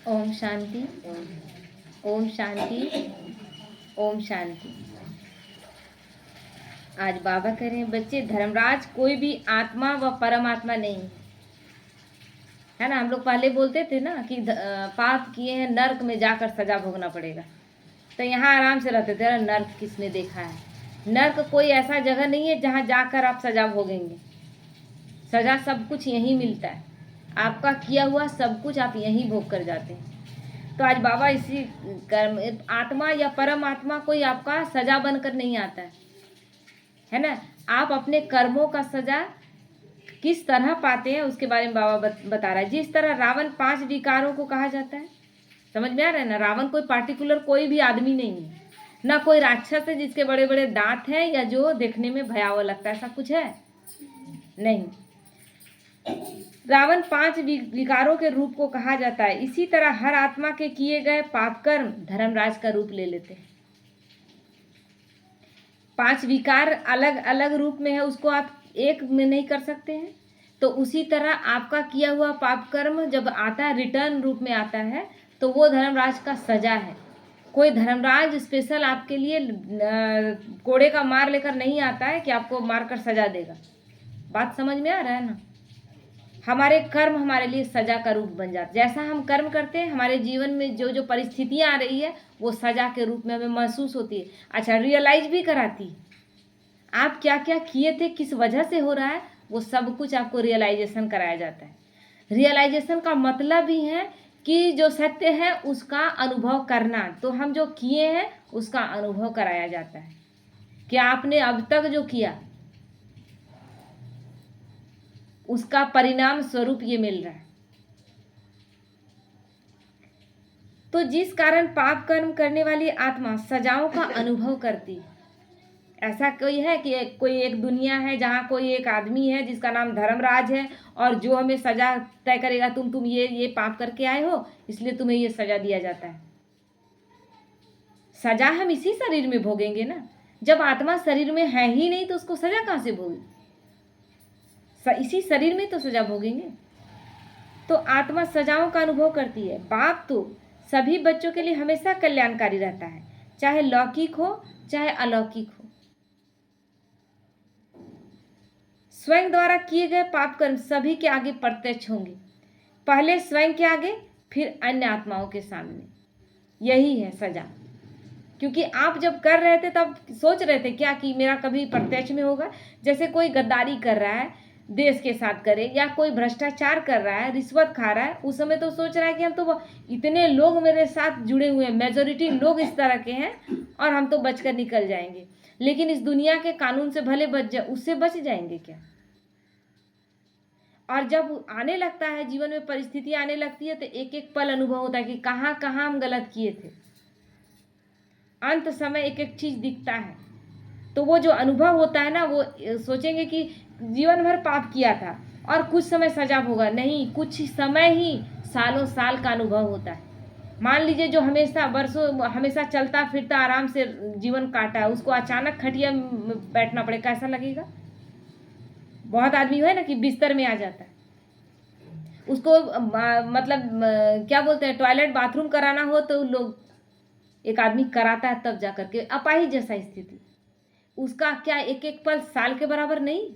ओम शांति। ओम शांति। ओम शांति। आज बाबा कह रहे हैं बच्चे, धर्मराज कोई भी आत्मा व परमात्मा नहीं है ना। हम लोग पहले बोलते थे ना कि पाप किए हैं नर्क में जाकर सजा भोगना पड़ेगा, तो यहाँ आराम से रहते थे। अरे नर्क किसने देखा है? नर्क कोई ऐसा जगह नहीं है जहाँ जाकर आप सजा भोगेंगे। सजा सब कुछ यहीं मिलता है। आपका किया हुआ सब कुछ आप यहीं भोग कर जाते हैं। तो आज बाबा इसी कर्म, आत्मा या परमात्मा कोई आपका सजा बनकर नहीं आता है ना। आप अपने कर्मों का सजा किस तरह पाते हैं उसके बारे में बाबा बता रहा है। जिस तरह रावण 5 विकारों को कहा जाता है, समझ में आ रहा है ना। रावण कोई पार्टिकुलर कोई भी आदमी नहीं है, ना कोई राक्षस है जिसके बड़े बड़े दांत हैं या जो देखने में भयावह लगता है, ऐसा कुछ है नहीं। रावण 5 विकारों के रूप को कहा जाता है। इसी तरह हर आत्मा के किए गए पाप कर्म धर्मराज का रूप ले लेते हैं। 5 विकार अलग अलग रूप में है, उसको आप एक में नहीं कर सकते हैं। तो उसी तरह आपका किया हुआ पाप कर्म जब आता है, रिटर्न रूप में आता है, तो वो धर्मराज का सजा है। कोई धर्मराज स्पेशल आपके लिए कोड़े का मार लेकर नहीं आता है कि आपको मारकर सजा देगा। बात समझ में आ रहा है ना। हमारे कर्म हमारे लिए सजा का रूप बन जाते। जैसा हम कर्म करते हैं, हमारे जीवन में जो जो परिस्थितियां आ रही है वो सजा के रूप में हमें महसूस होती है। अच्छा, रियलाइज भी कराती है। आप क्या क्या किए थे, किस वजह से हो रहा है, वो सब कुछ आपको रियलाइजेशन कराया जाता है। रियलाइजेशन का मतलब ही है कि जो सत्य है उसका अनुभव करना। तो हम जो किए हैं उसका अनुभव कराया जाता है कि आपने अब तक जो किया उसका परिणाम स्वरूप ये मिल रहा है। तो जिस कारण पाप कर्म करने वाली आत्मा सजाओं का अनुभव करती है। ऐसा कोई है कि कोई एक दुनिया है जहाँ कोई एक आदमी है जिसका नाम धर्मराज है और जो हमें सजा तय करेगा, तुम ये पाप करके आए हो इसलिए तुम्हें ये सजा दिया जाता है। सजा हम इसी शरीर में भोगेंगे ना। जब आत्मा शरीर में है ही नहीं तो उसको सजा कहाँ से भोगे? इसी शरीर में तो सजा भोगेंगे। तो आत्मा सजाओं का अनुभव करती है। बाप तो सभी बच्चों के लिए हमेशा कल्याणकारी रहता है, चाहे लौकिक हो चाहे अलौकिक हो। स्वयं द्वारा किए गए पाप कर्म सभी के आगे प्रत्यक्ष होंगे, पहले स्वयं के आगे फिर अन्य आत्माओं के सामने। यही है सजा। क्योंकि आप जब कर रहे थे तब सोच रहे थे क्या कि मेरा कभी प्रत्यक्ष में होगा। जैसे कोई गद्दारी कर रहा है देश के साथ करे, या कोई भ्रष्टाचार कर रहा है, रिश्वत खा रहा है, उस समय तो सोच रहा है कि हम तो इतने लोग मेरे साथ जुड़े हुए हैं, मेजोरिटी लोग इस तरह के हैं और हम तो बचकर निकल जाएंगे। लेकिन इस दुनिया के कानून से भले बच जाए, उससे बच जाएंगे क्या? और जब आने लगता है जीवन में, परिस्थिति आने लगती है, तो एक एक पल अनुभव होता है कि कहाँ कहाँ हम गलत किए थे। अंत समय एक एक चीज दिखता है। तो वो जो अनुभव होता है ना, वो सोचेंगे कि जीवन भर पाप किया था और कुछ समय सजा भोगा। नहीं, कुछ समय ही सालों साल का अनुभव होता है। मान लीजिए जो हमेशा बरसों हमेशा चलता फिरता आराम से जीवन काटा है, उसको अचानक खटिया में बैठना पड़े, कैसा लगेगा? बहुत आदमी है ना कि बिस्तर में आ जाता है, उसको मतलब क्या बोलते हैं, टॉयलेट बाथरूम कराना हो तो लोग, एक आदमी कराता है तब जा करके। अपाहिज जैसा स्थिति, उसका क्या एक एक पल साल के बराबर नहीं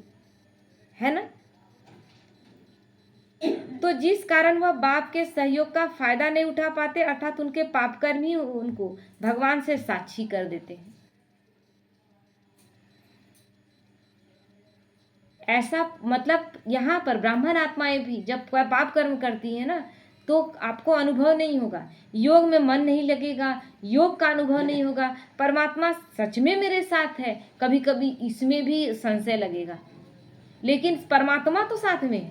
है ना। तो जिस कारण वह बाप के सहयोग का फायदा नहीं उठा पाते, अर्थात उनके पाप कर्म ही उनको भगवान से साक्षी कर देते हैं। ऐसा मतलब यहाँ पर ब्राह्मण आत्माएं भी जब पाप कर्म करती है ना, तो आपको अनुभव नहीं होगा, योग में मन नहीं लगेगा, योग का अनुभव नहीं होगा, परमात्मा सच में मेरे साथ है, कभी कभी इसमें भी संशय लगेगा। लेकिन परमात्मा तो साथ में है,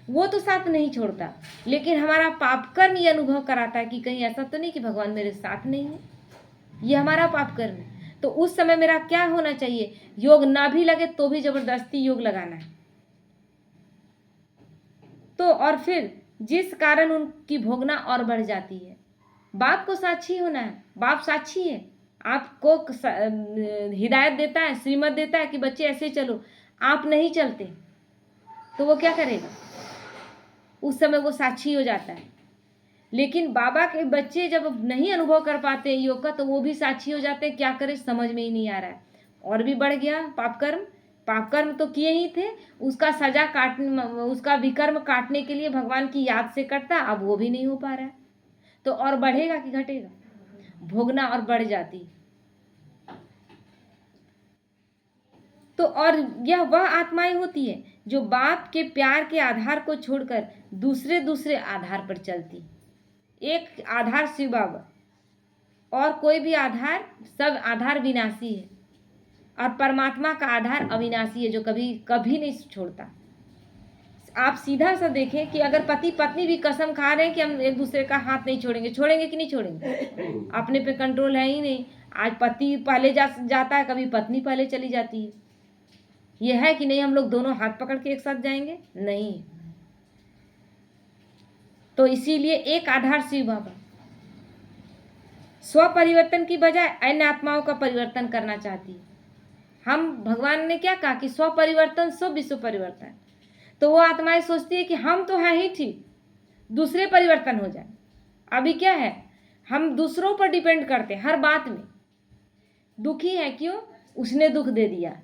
वो तो साथ नहीं छोड़ता। लेकिन हमारा पाप कर्म ये अनुभव कराता है कि कहीं ऐसा तो नहीं कि भगवान मेरे साथ नहीं है, ये हमारा पाप कर्म है। तो उस समय मेरा क्या होना चाहिए? योग ना भी लगे तो भी जबरदस्ती योग लगाना है। तो और फिर जिस कारण उनकी भोगना और बढ़ जाती है। बाप को साक्षी होना है, बाप साक्षी है, आपको हिदायत देता है, श्रीमत देता है कि बच्चे ऐसे चलो, आप नहीं चलते तो वो क्या करेगा? उस समय वो साक्षी हो जाता है। लेकिन बाबा के बच्चे जब नहीं अनुभव कर पाते योग का, तो वो भी साक्षी हो जाते हैं, क्या करें समझ में ही नहीं आ रहा है, और भी बढ़ गया पाप कर्म तो किए ही थे, उसका सजा काटने, उसका विकर्म काटने के लिए भगवान की याद से करता, अब वो भी नहीं हो पा रहा है, तो और बढ़ेगा कि घटेगा? भोगना और बढ़ जाती। तो और यह वह आत्माएं होती है जो बाप के प्यार के आधार को छोड़कर दूसरे आधार पर चलती। एक आधार शिव बाबा, और कोई भी आधार, सब आधार विनाशी है, और परमात्मा का आधार अविनाशी है जो कभी कभी नहीं छोड़ता। आप सीधा सा देखें कि अगर पति पत्नी भी कसम खा रहे हैं कि हम एक दूसरे का हाथ नहीं छोड़ेंगे, छोड़ेंगे कि नहीं छोड़ेंगे? अपने पे कंट्रोल है ही नहीं। आज पति पहले जाता है, कभी पत्नी पहले चली जाती है। ये है कि नहीं हम लोग दोनों हाथ पकड़ के एक साथ जाएंगे? नहीं। तो इसीलिए एक आधार शिव बाबा स्व परिवर्तन की बजाय अन्य आत्माओं का परिवर्तन करना चाहती है। हम भगवान ने क्या कहा कि स्व परिवर्तन स्व विश्व परिवर्तन, तो वो आत्माएं सोचती है कि हम तो हैं ही ठीक, दूसरे परिवर्तन हो जाए। अभी क्या है, हम दूसरों पर डिपेंड करते हैं हर बात में। दुखी है क्यों? उसने दुख दे दिया।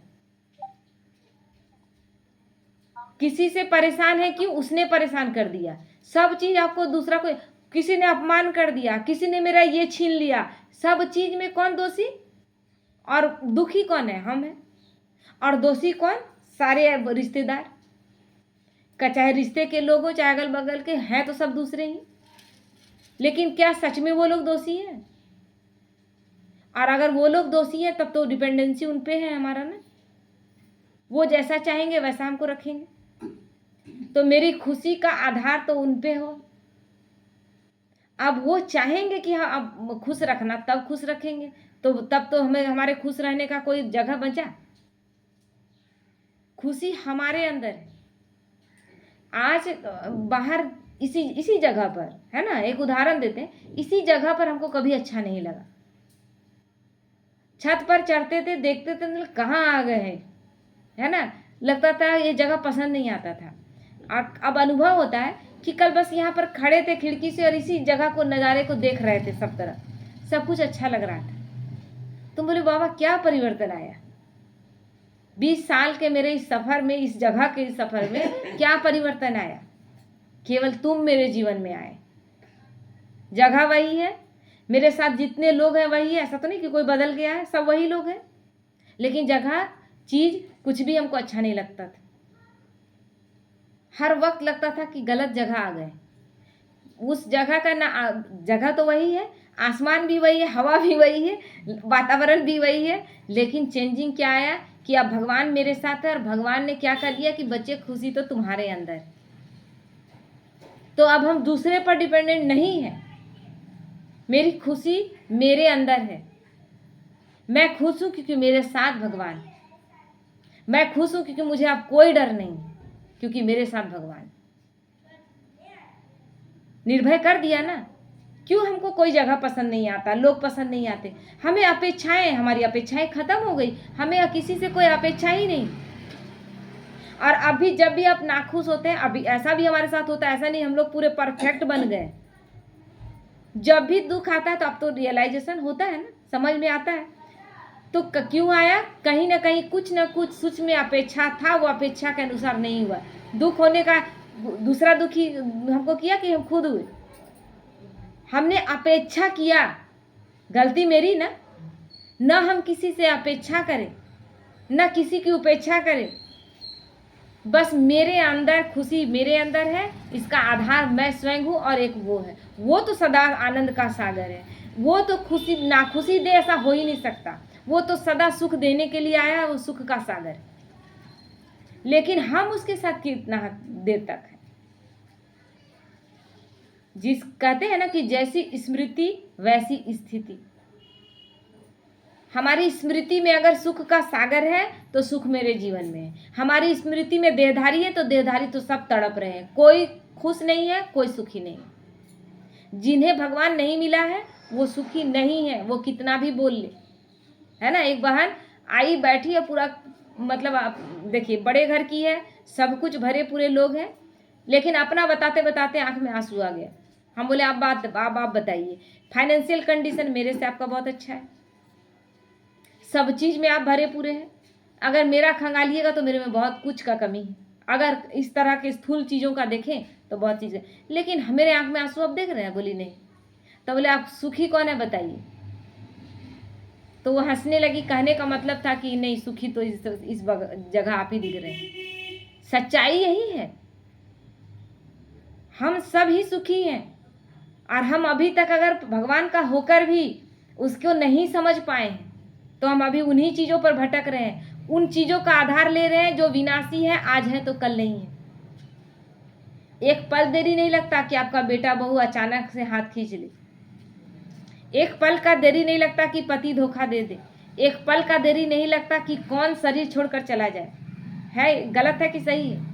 किसी से परेशान है क्यों? उसने परेशान कर दिया। सब चीज आपको दूसरा कोई, किसी ने अपमान कर दिया, किसी ने मेरा ये छीन लिया, सब चीज में कौन दोषी? और दुखी कौन है? हम हैं। और दोषी कौन? सारे रिश्तेदार, चाहे रिश्ते के लोग हो चाहे अगल बगल के हैं, तो सब दूसरे ही। लेकिन क्या सच में वो लोग दोषी हैं? और अगर वो लोग दोषी हैं तब तो डिपेंडेंसी उन पे है हमारा ना, वो जैसा चाहेंगे वैसा हमको रखेंगे। तो मेरी खुशी का आधार तो उन पे हो। अब वो चाहेंगे कि हाँ अब खुश रखना, तब खुश रखेंगे, तो तब तो हमें हमारे खुश रहने का कोई जगह बचा? खुशी हमारे अंदर है। आज बाहर इसी जगह पर है ना, एक उदाहरण देते हैं, इसी जगह पर हमको कभी अच्छा नहीं लगा। छत पर चढ़ते थे, देखते थे कहाँ आ गए हैं, है ना, लगता था ये जगह पसंद नहीं आता था। और अब अनुभव होता है कि कल बस यहाँ पर खड़े थे खिड़की से और इसी जगह को, नज़ारे को देख रहे थे, सब तरफ सब कुछ अच्छा लग रहा था। तुम बोले बाबा क्या परिवर्तन आया? 20 साल के मेरे इस सफ़र में, इस जगह के इस सफ़र में क्या परिवर्तन आया? केवल तुम मेरे जीवन में आए। जगह वही है, मेरे साथ जितने लोग हैं वही है, ऐसा तो नहीं कि कोई बदल गया है, सब वही लोग हैं, लेकिन जगह चीज़ कुछ भी हमको अच्छा नहीं लगता था। हर वक्त लगता था कि गलत जगह आ गए। उस जगह का ना, जगह तो वही है, आसमान भी वही है, हवा भी वही है, वातावरण भी वही है, लेकिन चेंजिंग क्या आया कि अब भगवान मेरे साथ है, और भगवान ने क्या कर दिया कि बच्चे खुशी तो तुम्हारे अंदर। तो अब हम दूसरे पर डिपेंडेंट नहीं है, मेरी खुशी मेरे अंदर है। मैं खुश हूँ क्योंकि मेरे साथ भगवान, मैं खुश हूँ क्योंकि मुझे अब कोई डर नहीं, क्योंकि मेरे साथ भगवान। निर्भय कर दिया ना। क्यों हमको कोई जगह पसंद नहीं आता, लोग पसंद नहीं आते, हमें अपेक्षाएं, हमारी अपेक्षाएं खत्म हो गई, हमें किसी से कोई अपेक्षा ही नहीं। और अभी जब भी आप नाखुश होते हैं, अभी ऐसा भी हमारे साथ होता है, ऐसा नहीं हम लोग पूरे परफेक्ट बन गए। जब भी दुख आता है तो अब तो रियलाइजेशन होता है ना, समझ में आता है। तो क्यों आया? कहीं ना कहीं कुछ ना कुछ सूक्ष्म में अपेक्षा था, वो अपेक्षा के अनुसार नहीं हुआ। दुख होने का दूसरा दुखी हमको किया कि हम खुद हुए? हमने अपेक्षा किया, गलती मेरी ना। न हम किसी से अपेक्षा करें, न किसी की उपेक्षा करें, बस मेरे अंदर खुशी मेरे अंदर है, इसका आधार मैं स्वयं हूँ, और एक वो है, वो तो सदा आनंद का सागर है, वो तो खुशी नाखुशी दे ऐसा हो ही नहीं सकता, वो तो सदा सुख देने के लिए आया, वो सुख का सागर। लेकिन हम उसके साथ कितना देर तक है? जिस कहते हैं ना कि जैसी स्मृति वैसी स्थिति। हमारी स्मृति में अगर सुख का सागर है तो सुख मेरे जीवन में है, हमारी स्मृति में देहधारी है तो देहधारी तो सब तड़प रहे हैं, कोई खुश नहीं है, कोई सुखी नहीं। जिन्हें भगवान नहीं मिला है वो सुखी नहीं है, वो कितना भी बोल ले, है ना। एक बहन आई बैठी है, पूरा मतलब आप देखिए बड़े घर की है, सब कुछ भरे पूरे लोग हैं, लेकिन अपना बताते बताते आंख में आंसू आ गया। हम बोले आप बताइए, फाइनेंशियल कंडीशन मेरे से आपका बहुत अच्छा है, सब चीज़ में आप भरे पूरे हैं। अगर मेरा खंगालिएगा तो मेरे में बहुत कुछ का कमी है। अगर इस तरह के स्थूल चीज़ों का देखें तो बहुत चीज़ें, लेकिन मेरे आंख में आंसू आप देख रहे हैं? बोली नहीं। तो बोले आप सुखी कौन है बताइए। तो वो हंसने लगी। कहने का मतलब था कि नहीं, सुखी तो इस जगह आप ही दिख रहे हैं। सच्चाई यही है, हम सब ही सुखी हैं, और हम अभी तक अगर भगवान का होकर भी उसको नहीं समझ पाए हैं तो हम अभी उन्हीं चीज़ों पर भटक रहे हैं, उन चीज़ों का आधार ले रहे हैं जो विनाशी है, आज है तो कल नहीं है। एक पल देरी नहीं लगता कि आपका बेटा बहू अचानक से हाथ खींच ले, एक पल का देरी नहीं लगता कि पति धोखा दे दे, एक पल का देरी नहीं लगता कि कौन शरीर छोड़कर चला जाए। है गलत है कि सही है?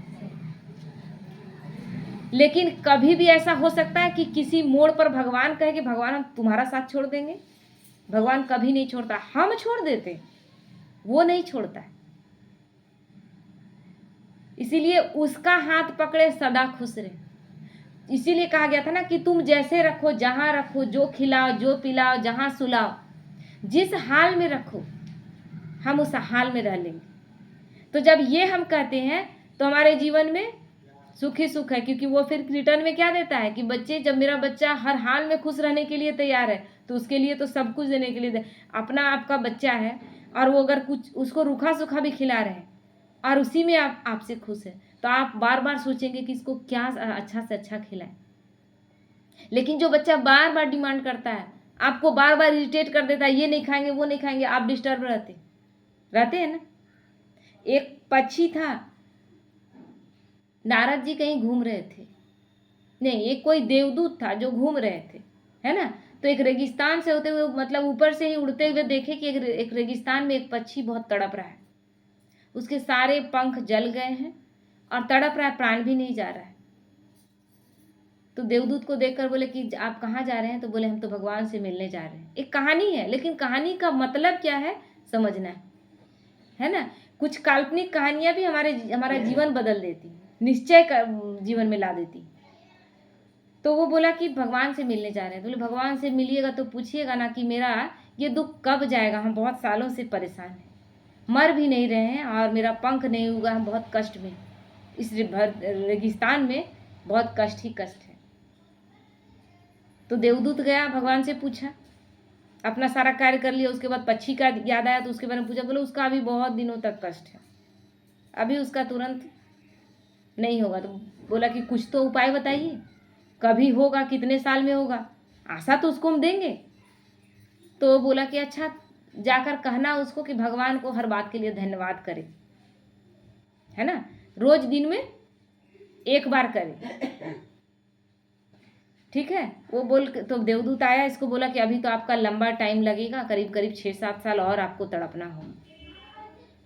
लेकिन कभी भी ऐसा हो सकता है कि किसी मोड़ पर भगवान कहे कि भगवान हम तुम्हारा साथ छोड़ देंगे। भगवान कभी नहीं छोड़ता, हम छोड़ देते, वो नहीं छोड़ता है। इसीलिए उसका हाथ पकड़े सदा खुश रहे। इसीलिए कहा गया था ना कि तुम जैसे रखो, जहां रखो, जो खिलाओ, जो पिलाओ, जहां सुलाओ, जिस हाल में रखो हम उस हाल में रह लेंगे। तो जब ये हम कहते हैं तो हमारे जीवन में सुख ही सुख है, क्योंकि वो फिर रिटर्न में क्या देता है कि बच्चे, जब मेरा बच्चा हर हाल में खुश रहने के लिए तैयार है तो उसके लिए तो सब कुछ देने के लिए अपना आपका बच्चा है, और वो अगर कुछ उसको रूखा सूखा भी खिला रहे हैं और उसी में आपसे खुश है तो आप बार बार सोचेंगे कि इसको क्या अच्छा से अच्छा खिलाएं। लेकिन जो बच्चा बार बार डिमांड करता है, आपको बार बार इरिटेट कर देता है, ये नहीं खाएंगे, वो नहीं खाएंगे, आप डिस्टर्ब रहते हैं ना। एक पक्षी था, नारद जी कहीं घूम रहे थे, नहीं, एक कोई देवदूत था जो घूम रहे थे, है ना। तो एक रेगिस्तान से होते हुए, मतलब ऊपर से ही उड़ते हुए देखे कि एक रेगिस्तान में एक पक्षी बहुत तड़प रहा है, उसके सारे पंख जल गए हैं और तड़प रहा है, प्राण भी नहीं जा रहा है। तो देवदूत को देखकर बोले कि आप कहाँ जा रहे हैं? तो बोले हम तो भगवान से मिलने जा रहे हैं। एक कहानी है, लेकिन कहानी का मतलब क्या है समझना है ना। कुछ काल्पनिक कहानियां भी हमारा जीवन बदल देती, निश्चय जीवन में ला देती। तो वो बोला कि भगवान से मिलने जा रहे हैं। बोले भगवान से मिलिएगा तो पूछिएगा ना कि मेरा ये दुख कब जाएगा, हम बहुत सालों से परेशान हैं, मर भी नहीं रहे हैं और मेरा पंख नहीं हुआ, हम बहुत कष्ट में, इस रेगिस्तान में बहुत कष्ट ही कष्ट है। तो देवदूत गया, भगवान से पूछा, अपना सारा कार्य कर लिया, उसके बाद पक्षी का याद आया तो उसके बारे में पूछा। बोले उसका अभी बहुत दिनों तक कष्ट है, अभी उसका तुरंत नहीं होगा। तो बोला कि कुछ तो उपाय बताइए, कभी होगा, कितने साल में होगा, आशा तो उसको हम देंगे। तो बोला कि अच्छा, जाकर कहना उसको कि भगवान को हर बात के लिए धन्यवाद करे, है ना, रोज दिन में एक बार करे, ठीक है। वो बोल तो देवदूत आया, इसको बोला कि अभी तो आपका लंबा टाइम लगेगा, करीब करीब 6-7 साल और आपको तड़पना होगा,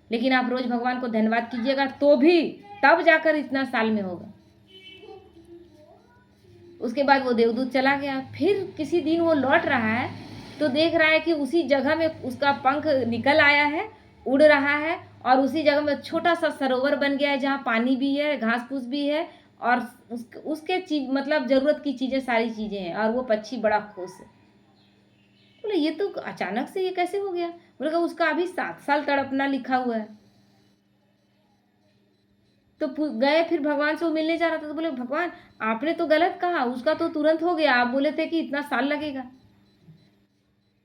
लेकिन आप रोज भगवान को धन्यवाद कीजिएगा तो भी तब जाकर इतना साल में होगा। उसके बाद वो देवदूत चला गया। फिर किसी दिन वो लौट रहा है तो देख रहा है कि उसी जगह में उसका पंख निकल आया है, उड़ रहा है, और उसी जगह में छोटा सा सरोवर बन गया है जहाँ पानी भी है, घास फूस भी है, और उसके चीज मतलब जरूरत की चीजें, सारी चीजें हैं, और वो पक्षी बड़ा खुश है। बोले ये तो अचानक से ये कैसे हो गया? बोले उसका अभी 7 साल तड़पना लिखा हुआ है। तो गए, फिर भगवान से वो मिलने जा रहा था तो बोले भगवान आपने तो गलत कहा, उसका तो तुरंत हो गया, आप बोले थे कि इतना साल लगेगा,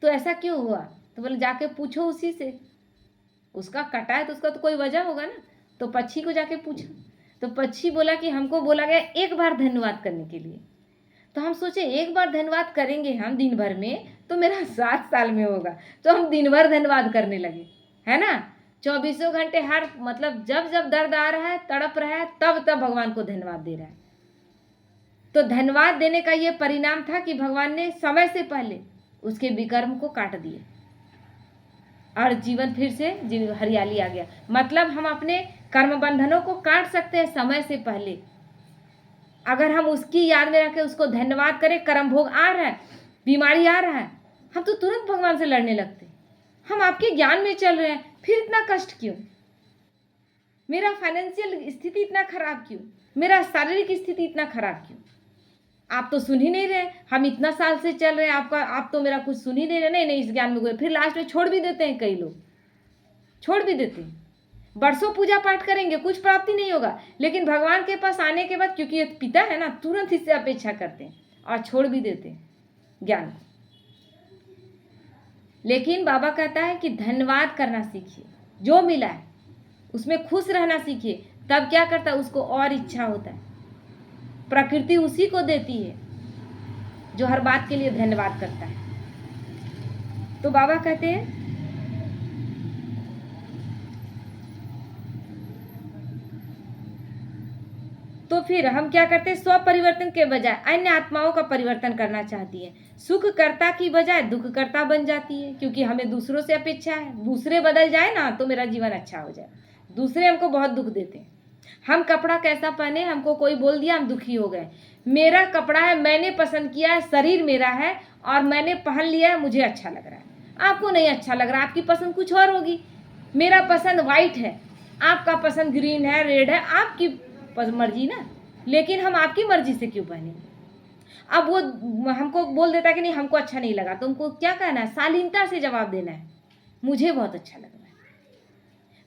तो ऐसा क्यों हुआ? तो बोले जाके पूछो उसी से, उसका कटा है तो उसका तो कोई वजह होगा ना। तो पक्षी को जाके पूछो, तो पक्षी बोला कि हमको बोला गया एक बार धन्यवाद करने के लिए। तो हम सोचे एक बार धन्यवाद करेंगे हम दिन भर में तो मेरा 7 साल में होगा, तो हम दिन भर धन्यवाद करने लगे, है ना। 24 घंटे हर मतलब जब जब दर्द आ रहा है, तड़प रहा है, तब तब भगवान को धन्यवाद दे रहा है। तो धन्यवाद देने का ये परिणाम था कि भगवान ने समय से पहले उसके विकर्म को काट दिए और जीवन फिर से हरियाली आ गया। मतलब हम अपने कर्म बंधनों को काट सकते हैं समय से पहले, अगर हम उसकी याद में रखें, उसको धन्यवाद करें। कर्म भोग आ रहा है, बीमारी आ रहा है, हम तो तुरंत भगवान से लड़ने लगते, हम आपके ज्ञान में चल रहे हैं, फिर इतना कष्ट क्यों? मेरा फाइनेंशियल स्थिति इतना खराब क्यों? मेरा शारीरिक स्थिति इतना खराब क्यों? आप तो सुन ही नहीं रहे, हम इतना साल से चल रहे हैं, आप तो मेरा कुछ सुन ही नहीं रहे, नहीं नहीं इस ज्ञान में गए, फिर लास्ट में छोड़ भी देते हैं, कई लोग छोड़ भी देते हैं। बरसों पूजा पाठ करेंगे, कुछ प्राप्ति नहीं होगा, लेकिन भगवान के पास आने के बाद, क्योंकि ये पिता है ना, तुरंत इससे अपेक्षा करते हैं और छोड़ भी देते हैं ज्ञान को। लेकिन बाबा कहता है कि धन्यवाद करना सीखिए, जो मिला है उसमें खुश रहना सीखिए। तब क्या करता है, उसको और इच्छा होता है। प्रकृति उसी को देती है जो हर बात के लिए धन्यवाद करता है। तो बाबा कहते हैं, तो फिर हम क्या करते हैं, स्व परिवर्तन के बजाय अन्य आत्माओं का परिवर्तन करना चाहती है। सुख कर्ता की बजाय दुख कर्ता बन जाती है, क्योंकि हमें दूसरों से अपेक्षा है, दूसरे बदल जाए ना तो मेरा जीवन अच्छा हो जाए। दूसरे हमको बहुत दुख देते हैं। हम कपड़ा कैसा पहने, हमको कोई बोल दिया, हम दुखी हो गए। मेरा कपड़ा है, मैंने पसंद किया है, शरीर मेरा है और मैंने पहन लिया है, मुझे अच्छा लग रहा है। आपको नहीं अच्छा लग रहा, आपकी पसंद कुछ और होगी। मेरा पसंद वाइट है, आपका पसंद ग्रीन है, रेड है, आपकी मर्जी ना, लेकिन हम आपकी मर्जी से क्यों पहनेंगे। अब वो हमको बोल देता है कि नहीं हमको अच्छा नहीं लगा, तो हमको क्या कहना है, शालीनता से जवाब देना है, मुझे बहुत अच्छा लग रहा है,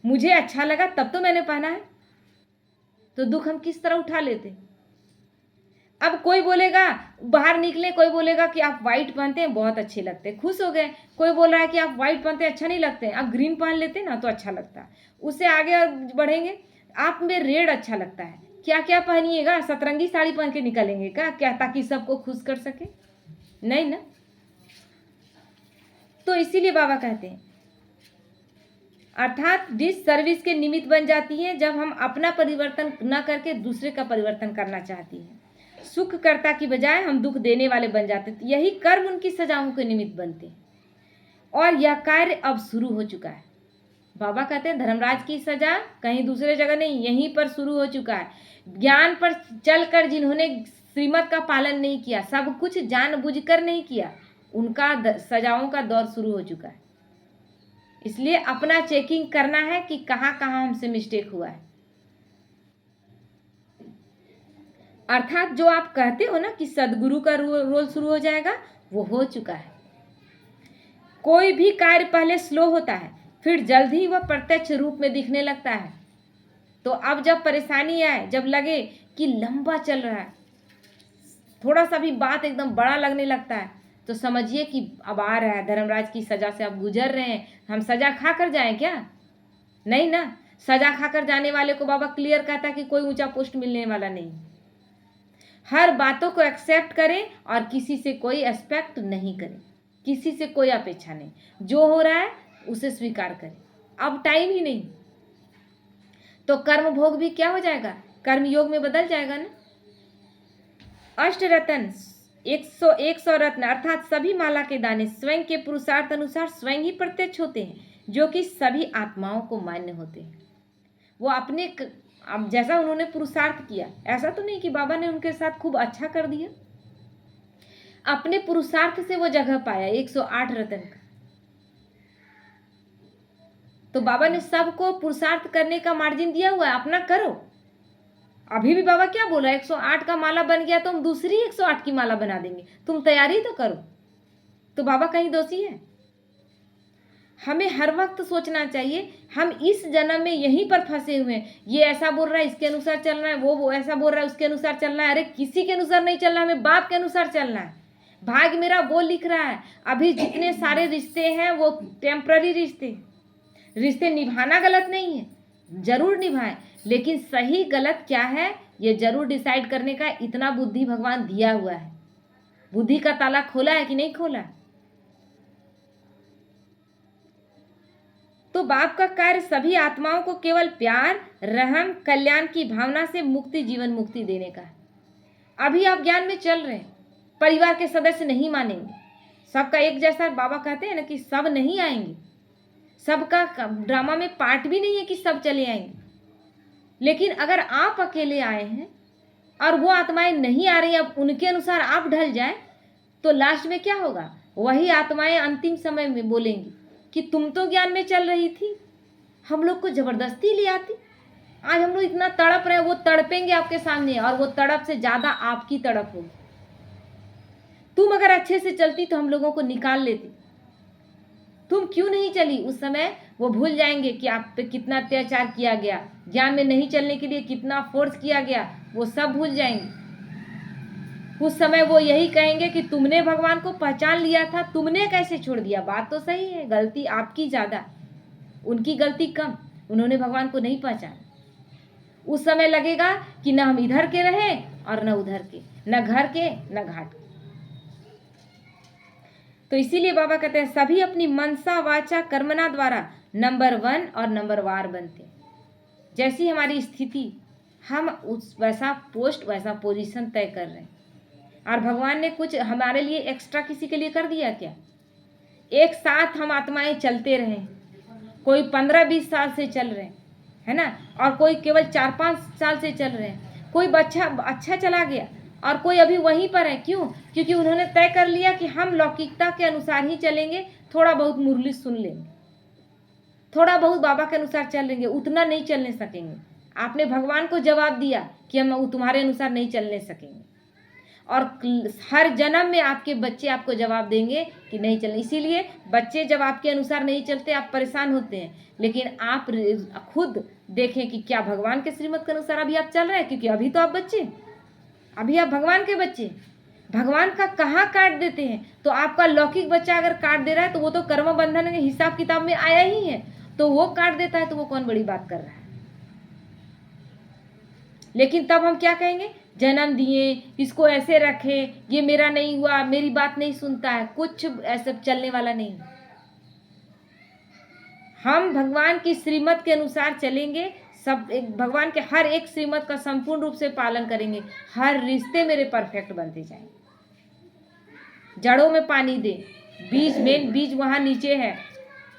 मुझे अच्छा लगा तब तो मैंने पहना है। तो दुख हम किस तरह उठा लेते। अब कोई बोलेगा, बाहर निकले कोई बोलेगा कि आप व्हाइट पहनते हैं बहुत अच्छे लगते हैं, खुश हो गए। कोई बोल रहा है कि आप व्हाइट पहनते हैं अच्छा नहीं लगते, आप ग्रीन पहन लेते ना तो अच्छा लगता है। उससे आगे और बढ़ेंगे, आप में रेड अच्छा लगता है, क्या क्या पहनिएगा, सतरंगी साड़ी पहन के निकलेंगे क्या ताकि सबको खुश कर सके, नहीं ना। तो इसीलिए बाबा कहते हैं, अर्थात डिससर्विस के निमित्त बन जाती है जब हम अपना परिवर्तन न करके दूसरे का परिवर्तन करना चाहती हैं। सुख कर्ता की बजाय हम दुख देने वाले बन जाते हैं। यही कर्म उनकी सजाओं के निमित्त बनते हैं और यह कार्य अब शुरू हो चुका है। बाबा कहते हैं धर्मराज की सजा कहीं दूसरे जगह नहीं, यहीं पर शुरू हो चुका है। ज्ञान पर चलकर जिन्होंने श्रीमत का पालन नहीं किया, सब कुछ जानबूझकर नहीं किया, उनका सजाओं का दौर शुरू हो चुका है। इसलिए अपना चेकिंग करना है कि कहाँ कहाँ हमसे मिस्टेक हुआ है। अर्थात जो आप कहते हो ना कि सदगुरु का रोल शुरू हो जाएगा, वो हो चुका है। कोई भी कार्य पहले स्लो होता है, फिर जल्द ही वह प्रत्यक्ष रूप में दिखने लगता है। तो अब जब परेशानी आए, जब लगे कि लंबा चल रहा है, थोड़ा सा भी बात एकदम बड़ा लगने लगता है, तो समझिए कि अब आ रहा है धर्मराज की सजा से, आप गुजर रहे हैं। हम सजा खा कर जाएं क्या, नहीं ना। सजा खाकर जाने वाले को बाबा क्लियर कहता है कि कोई ऊंचा पोस्ट मिलने वाला नहीं। हर बातों को एक्सेप्ट करें और किसी से कोई एक्सपेक्ट नहीं करें, किसी से कोई अपेक्षा नहीं, जो हो रहा है उसे स्वीकार करें। अब टाइम ही नहीं, तो कर्म भोग भी क्या हो जाएगा, कर्म योग में बदल जाएगा ना। अष्ट रत्न 100 रत्न अर्थात सभी माला के दाने स्वयं के पुरुषार्थ अनुसार स्वयं ही प्रत्यक्ष होते हैं, जो कि सभी आत्माओं को मान्य होते हैं। वो अपने अब जैसा उन्होंने पुरुषार्थ किया, ऐसा तो नहीं कि बाबा ने उनके साथ खूब अच्छा कर दिया, अपने पुरुषार्थ से वो जगह पाया 108 रत्न का। तो बाबा ने सबको पुरुषार्थ करने का मार्जिन दिया हुआ है, अपना करो। अभी भी बाबा क्या बोला, 108 का माला बन गया तो हम दूसरी 108 की माला बना देंगे, तुम तैयारी तो करो। तो बाबा कहीं दोषी है। हमें हर वक्त सोचना चाहिए हम इस जन्म में यहीं पर फंसे हुए हैं। ये ऐसा बोल रहा है इसके अनुसार चलना है, वो ऐसा बोल रहा है उसके अनुसार चलना है। अरे किसी के अनुसार नहीं चलना, हमें बाप के अनुसार चलना है। भाग्य मेरा वो लिख रहा है। अभी जितने सारे रिश्ते हैं वो टेम्पररी रिश्ते निभाना गलत नहीं है, जरूर निभाएं, लेकिन सही गलत क्या है ये जरूर डिसाइड करने का इतना बुद्धि भगवान दिया हुआ है। बुद्धि का ताला खोला है कि नहीं खोला। तो बाप का कार्य सभी आत्माओं को केवल प्यार, रहम, कल्याण की भावना से मुक्ति, जीवन मुक्ति देने का है। अभी आप ज्ञान में चल रहे हैं, परिवार के सदस्य नहीं मानेंगे, सबका एक जैसा बाबा कहते हैं ना कि सब नहीं आएंगे, सबका ड्रामा में पार्ट भी नहीं है कि सब चले आएंगे। लेकिन अगर आप अकेले आए हैं और वो आत्माएं नहीं आ रही, अब उनके अनुसार आप ढल जाए, तो लास्ट में क्या होगा, वही आत्माएं अंतिम समय में बोलेंगी कि तुम तो ज्ञान में चल रही थी, हम लोग को जबरदस्ती ले आती, आज हम लोग इतना तड़प रहे हैं। वो तड़पेंगे आपके सामने और वो तड़प से ज़्यादा आपकी तड़प होगी। तुम अगर अच्छे से चलती तो हम लोगों को निकाल लेती। तुम क्यों नहीं चली? उस समय वो भूल जाएंगे कि आप पे कितना अत्याचार किया गया, ज्ञान में नहीं चलने के लिए कितना फोर्स किया गया, वो सब भूल जाएंगे। उस समय वो यही कहेंगे कि तुमने भगवान को पहचान लिया था, तुमने कैसे छोड़ दिया। बात तो सही है, गलती आपकी ज़्यादा, उनकी गलती कम, उन्होंने भगवान को नहीं पहचाना। उस समय लगेगा कि न हम इधर के रहे और न उधर के, न घर के न घाट के। तो इसीलिए बाबा कहते हैं सभी अपनी मनसा वाचा कर्मना द्वारा नंबर 1 और नंबर वार बनते हैं। जैसी हमारी स्थिति, हम उस वैसा पोस्ट वैसा पोजीशन तय कर रहे हैं। और भगवान ने कुछ हमारे लिए एक्स्ट्रा किसी के लिए कर दिया क्या? एक साथ हम आत्माएं चलते रहे, कोई 15-20 साल से चल रहे हैं, है ना, और कोई केवल 4-5 साल से चल रहे हैं। कोई बच्चा अच्छा चला गया और कोई अभी वहीं पर है। क्यों? क्योंकि उन्होंने तय कर लिया कि हम लौकिकता के अनुसार ही चलेंगे, थोड़ा बहुत मुरली सुन लेंगे, थोड़ा बहुत बाबा के अनुसार चल लेंगे, उतना नहीं चलने सकेंगे। आपने भगवान को जवाब दिया कि हम तुम्हारे अनुसार नहीं चलने सकेंगे, और हर जन्म में आपके बच्चे आपको जवाब देंगे कि नहीं चलने। इसीलिए बच्चे जब आपके अनुसार नहीं चलते आप परेशान होते हैं, लेकिन आप खुद देखें कि क्या भगवान के श्रीमत के अनुसार अभी आप चल रहे हैं। क्योंकि अभी तो आप बच्चे, अभी आप भगवान के बच्चे, भगवान का कहाँ काट देते हैं। तो आपका लौकिक बच्चा अगर काट दे रहा है तो वो तो कर्म बंधन के हिसाब किताब में आया ही है, तो वो काट देता है तो वो कौन बड़ी बात कर रहा है। लेकिन तब हम क्या कहेंगे? जन्म दिए, इसको ऐसे रखे, ये मेरा नहीं हुआ, मेरी बात नहीं सुनता है, कुछ ऐसा चलने वाला नहीं। हम भगवान की श्रीमत के अनुसार चलेंगे, सब एक भगवान के हर एक श्रीमत का संपूर्ण रूप से पालन करेंगे, हर रिश्ते मेरे परफेक्ट बनते जाएंगे। जड़ों में पानी दे, बीज मेन बीज वहाँ नीचे है,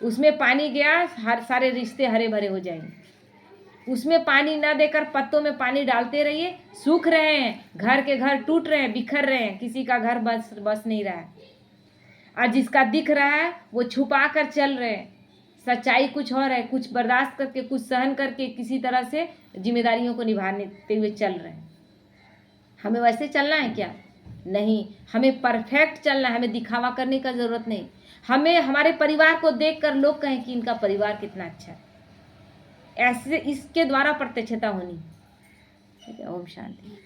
उसमें पानी गया, हर सारे रिश्ते हरे भरे हो जाएंगे। उसमें पानी ना देकर पत्तों में पानी डालते रहिए, सूख रहे हैं, घर के घर टूट रहे हैं, बिखर रहे हैं, किसी का घर बस नहीं रहा है। और जिसका दिख रहा है वो छुपा कर चल रहे हैं। सच्चाई कुछ और है, कुछ बर्दाश्त करके, कुछ सहन करके, किसी तरह से जिम्मेदारियों को निभाते हुए चल रहे हैं। हमें वैसे चलना है क्या? नहीं, हमें परफेक्ट चलना है, हमें दिखावा करने का ज़रूरत नहीं। हमें हमारे परिवार को देखकर लोग कहें कि इनका परिवार कितना अच्छा है, ऐसे इसके द्वारा प्रत्यक्षता होनी। ठीक है, ओम शांति।